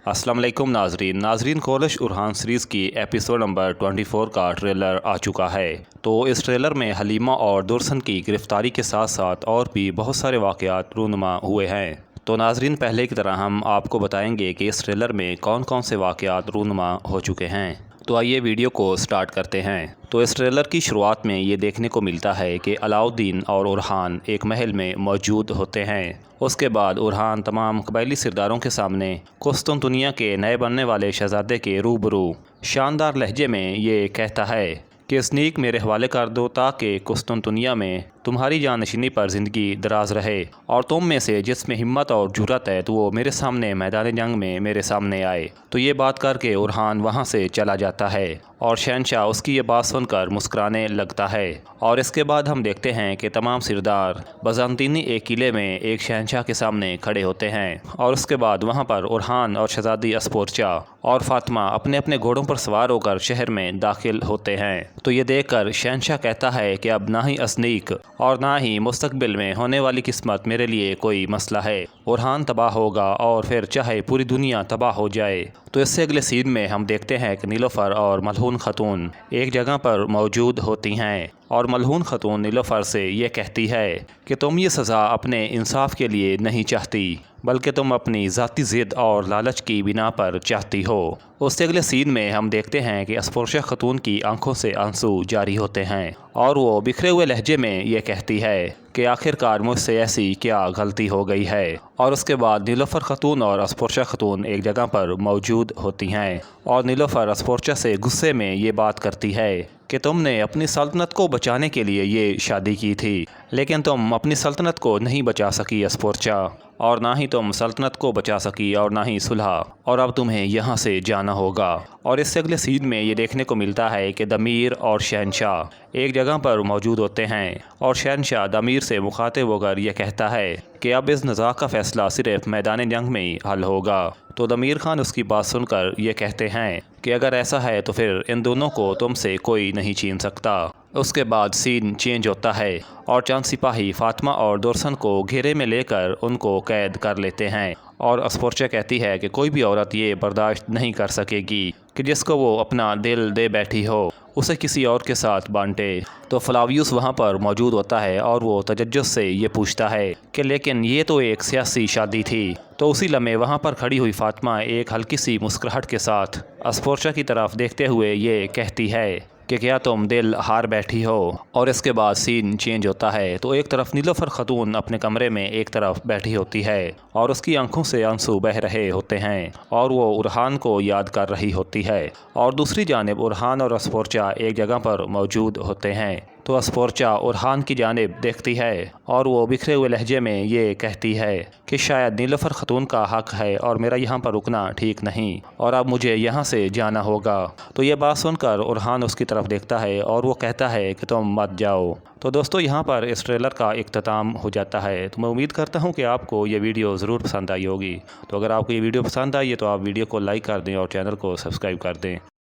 अस्सलाम वालेकुम नाजरीन कोलश उरहान सीरीज़ की एपिसोड नंबर 24 का ट्रेलर आ चुका है। तो इस ट्रेलर में हलीमा और दुर्सन की गिरफ़्तारी के साथ साथ और भी बहुत सारे वाक़यात रूनुमा हुए हैं। तो नाजरीन, पहले की तरह हम आपको बताएंगे कि इस ट्रेलर में कौन कौन से वाक़यात रूनुमा हो चुके हैं। तो आइए वीडियो को स्टार्ट करते हैं। तो इस ट्रेलर की शुरुआत में ये देखने को मिलता है कि अलाउद्दीन और उरहान एक महल में मौजूद होते हैं। उसके बाद उरहान तमाम कबायली सरदारों के सामने कुस्तुनतुनिया के नए बनने वाले शहज़ादे के रूबरू शानदार लहजे में ये कहता है कि स्नीक मेरे हवाले कर दो ताकि कुस्तुनतुनिया में तुम्हारी जानशिनी पर ज़िंदगी दराज रहे, और तुम में से जिसमें हिम्मत और जुर्रत है तो वो मेरे सामने मैदान जंग में मेरे सामने आए। तो ये बात करके उरहान वहाँ से चला जाता है और शहनशाह उसकी ये बात सुनकर मुस्कुराने लगता है। और इसके बाद हम देखते हैं कि तमाम सरदार बज़ांतीनी एक किले में एक शहनशाह के सामने खड़े होते हैं, और उसके बाद वहाँ पर उरहान और शहज़ादी अस्पोर्चा और फ़ातिमा अपने अपने घोड़ों पर सवार होकर शहर में दाखिल होते हैं। तो ये देखकर शहनशाह कहता है कि अब ना ही अस्नीक और ना ही मुस्तकबिल में होने वाली किस्मत मेरे लिए कोई मसला है। उरहान तबाह होगा और फिर चाहे पूरी दुनिया तबाह हो जाए। तो इससे अगले सीन में हम देखते हैं कि नीलोफ़र और मलहून ख़तून एक जगह पर मौजूद होती हैं, और मलहून ख़तून नीलोफ़र से ये कहती है कि तुम ये सज़ा अपने इंसाफ के लिए नहीं चाहती, बल्कि तुम अपनी ज़ाती ज़िद और लालच की बिना पर चाहती हो। उससे अगले सीन में हम देखते हैं कि अस्पोर्चा ख़तून की आंखों से आंसू जारी होते हैं, और वो बिखरे हुए लहजे में ये कहती है कि आखिरकार मुझसे ऐसी क्या गलती हो गई है। और उसके बाद नीलोफ़र ख़तून और अस्पोर्चा ख़तून एक जगह पर मौजूद होती हैं, और नीलोफ़र अस्पोर्चा से गुस्से में ये बात करती है कि तुमने अपनी सल्तनत को बचाने के लिए ये शादी की थी, लेकिन तुम अपनी सल्तनत को नहीं बचा सकी अस्पोर्चा, और ना ही तुम सल्तनत को बचा सकी और ना ही सुलह, और अब तुम्हें यहाँ से जाना होगा। और इससे अगले सीन में ये देखने को मिलता है कि दमीर और शहनशाह एक जगह पर मौजूद होते हैं, और शहनशाह दमीर से मुखातिब होकर यह कहता है कि अब इस निज़ाक का फ़ैसला सिर्फ मैदान जंग में ही हल होगा। तो दमीर खान उसकी बात सुनकर ये कहते हैं कि अगर ऐसा है तो फिर इन दोनों को तुमसे कोई नहीं छीन सकता। उसके बाद सीन चेंज होता है और चंद सिपाही फ़ातिमा और दुर्सन को घेरे में लेकर उनको कैद कर लेते हैं, और अस्पोर्चा कहती है कि कोई भी औरत ये बर्दाश्त नहीं कर सकेगी कि जिसको वो अपना दिल दे बैठी हो उसे किसी और के साथ बांटे। तो फ्लावियस वहाँ पर मौजूद होता है और वो तजज्जुस से ये पूछता है कि लेकिन ये तो एक सियासी शादी थी। तो उसी लम्हे वहाँ पर खड़ी हुई फ़ातिमा एक हल्की सी मुस्कुराहट के साथ अस्पोर्चा की तरफ देखते हुए ये कहती है कि क्या तुम दिल हार बैठी हो। और इसके बाद सीन चेंज होता है। तो एक तरफ नीलोफ़र ख़तून अपने कमरे में एक तरफ बैठी होती है और उसकी आंखों से आंसू बह रहे होते हैं, और वो उरहान को याद कर रही होती है, और दूसरी जानिब उरहान और अस्पोर्चा एक जगह पर मौजूद होते हैं। तो अस्पोर्चा उरहान की जानिब देखती है और वो बिखरे हुए लहजे में ये कहती है कि शायद नीलोफ़र ख़तून का हक़ है और मेरा यहाँ पर रुकना ठीक नहीं, और अब मुझे यहाँ से जाना होगा। तो ये बात सुनकर उरहान उसकी तरफ देखता है और वो कहता है कि तुम मत जाओ। तो दोस्तों, यहाँ पर इस ट्रेलर का इख्तिताम हो जाता है। तो मैं उम्मीद करता हूँ कि आपको ये वीडियो ज़रूर पसंद आई होगी। तो अगर आपको ये वीडियो पसंद आई है तो आप वीडियो को लाइक कर दें और चैनल को सब्सक्राइब कर दें।